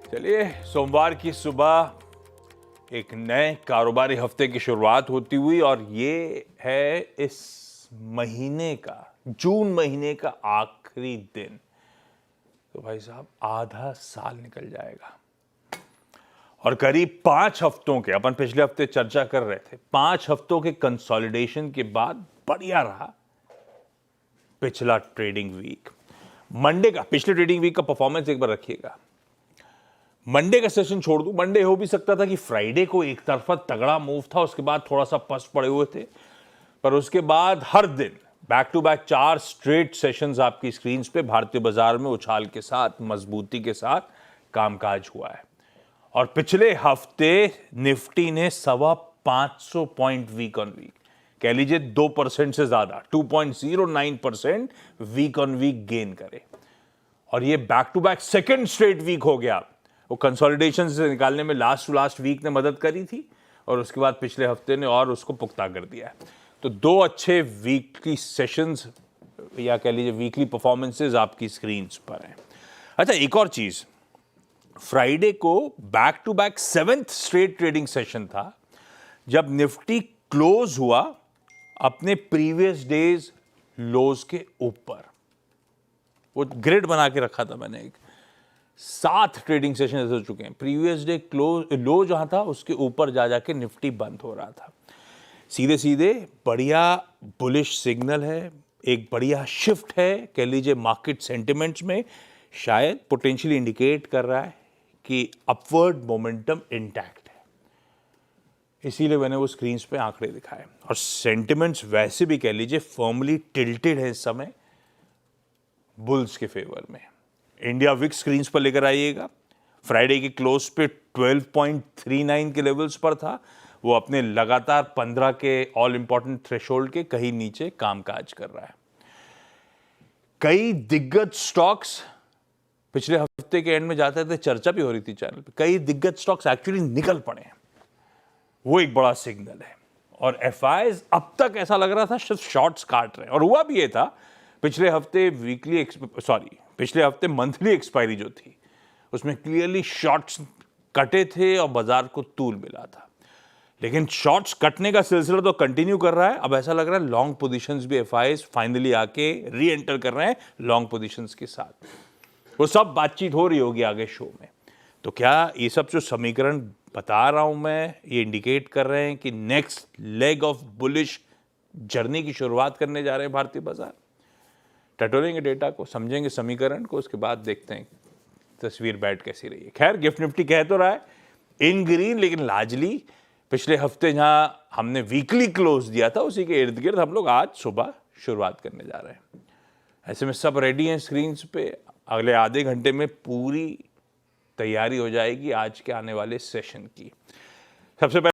चलिए, सोमवार की सुबह एक नए कारोबारी हफ्ते की शुरुआत होती हुई और ये है इस महीने का, जून महीने का आखिरी दिन। तो भाई साहब, आधा साल निकल जाएगा और करीब 5 हफ्तों के, अपन पिछले हफ्ते चर्चा कर रहे थे, 5 हफ्तों के कंसोलिडेशन के बाद बढ़िया रहा पिछला ट्रेडिंग वीक। मंडे का, पिछले ट्रेडिंग वीक का परफॉर्मेंस एक बार रखिएगा। मंडे का सेशन छोड़ दूं, मंडे हो भी सकता था कि फ्राइडे को एक तरफा तगड़ा मूव था, उसके बाद थोड़ा सा पस पड़े हुए थे, पर उसके बाद हर दिन back to back 4 straight sessions आपकी स्क्रीन पे भारतीय बाजार में उछाल के साथ, मजबूती के साथ कामकाज हुआ है। और पिछले हफ्ते निफ्टी ने 525 पॉइंट वीक ऑन वीक, कह लीजिए 2% से ज्यादा, 2.09% वीक ऑन वीक गेन करे। और ये back to back second straight week हो गया। वो कंसोलिडेशन से निकालने में लास्ट वीक ने मदद करी थी और उसके बाद पिछले हफ्ते ने और उसको पुख्ता कर दिया है। तो 2 अच्छे वीकली सेशंस या कह लीजिए वीकली परफॉर्मेंसेस आपकी स्क्रीन्स पर हैं। अच्छा, एक और चीज, फ्राइडे को back to back 7th straight trading session था जब निफ्टी क्लोज हुआ अपने प्रीवियस डेज लोज के ऊपर। वो ग्रिड बना के रखा था मैंने, एक 7 ट्रेडिंग सेशन ऐसे हो चुके हैं, प्रीवियस डे क्लोज लो जहां था उसके ऊपर जा जाके निफ्टी बंद हो रहा था। सीधे सीधे बढ़िया बुलिश सिग्नल है, एक बढ़िया शिफ्ट है, कह लीजिए मार्केट सेंटिमेंट्स में, शायद पोटेंशियली इंडिकेट कर रहा है कि अपवर्ड मोमेंटम इंटैक्ट है। इसीलिए मैंने वो स्क्रीन्स पे आंकड़े दिखाए और सेंटिमेंट्स वैसे भी कह लीजिए फर्मली टिल्टेड है इस समय बुल्स के फेवर में। इंडिया विक्स स्क्रीन्स पर लेकर आइएगा। फ्राइडे के क्लोज पे 12.39 के लेवल्स पर था, वो अपने लगातार 15 के ऑल इंपॉर्टेंट थ्रेशोल्ड के कहीं नीचे कामकाज कर रहा है। कई दिग्गज स्टॉक्स पिछले हफ्ते के एंड में जाते थे, चर्चा भी हो रही थी चैनल पे, कई दिग्गज स्टॉक्स एक्चुअली निकल पड़े हैं। वो एक बड़ा सिग्नल है। और एफआईज अब तक ऐसा लग रहा था सिर्फ शॉर्ट्स काट रहे हैं, और हुआ भी ये था। पिछले हफ्ते मंथली एक्सपायरी जो थी उसमें क्लियरली शॉर्ट्स कटे थे और बाजार को तूल मिला था। लेकिन शॉर्ट्स कटने का सिलसिला तो कंटिन्यू कर रहा है। अब ऐसा लग रहा है लॉन्ग पोजीशंस भी एफआईज फाइनली आके री एंटर कर रहे हैं लॉन्ग पोजीशंस के साथ। वो सब बातचीत हो रही होगी आगे शो में। तो क्या ये सब जो समीकरण बता रहा हूं मैं, ये इंडिकेट कर रहे हैं कि next leg of bullish journey की शुरुआत करने जा रहे हैं भारतीय बाजार? टटोलेंगे डेटा को, समझेंगे समीकरण को, उसके बाद देखते हैं तस्वीर बैठ कैसी रही है। खैर, गिफ्ट निफ्टी कह तो रहा है इन ग्रीन, लेकिन लार्जली पिछले हफ्ते जहां हमने वीकली क्लोज दिया था उसी के इर्द गिर्द हम लोग आज सुबह शुरुआत करने जा रहे हैं। ऐसे में सब रेडी हैं स्क्रीन्स पे। अगले आधे घंटे में पूरी तैयारी हो जाएगी आज के आने वाले सेशन की। सबसे पहले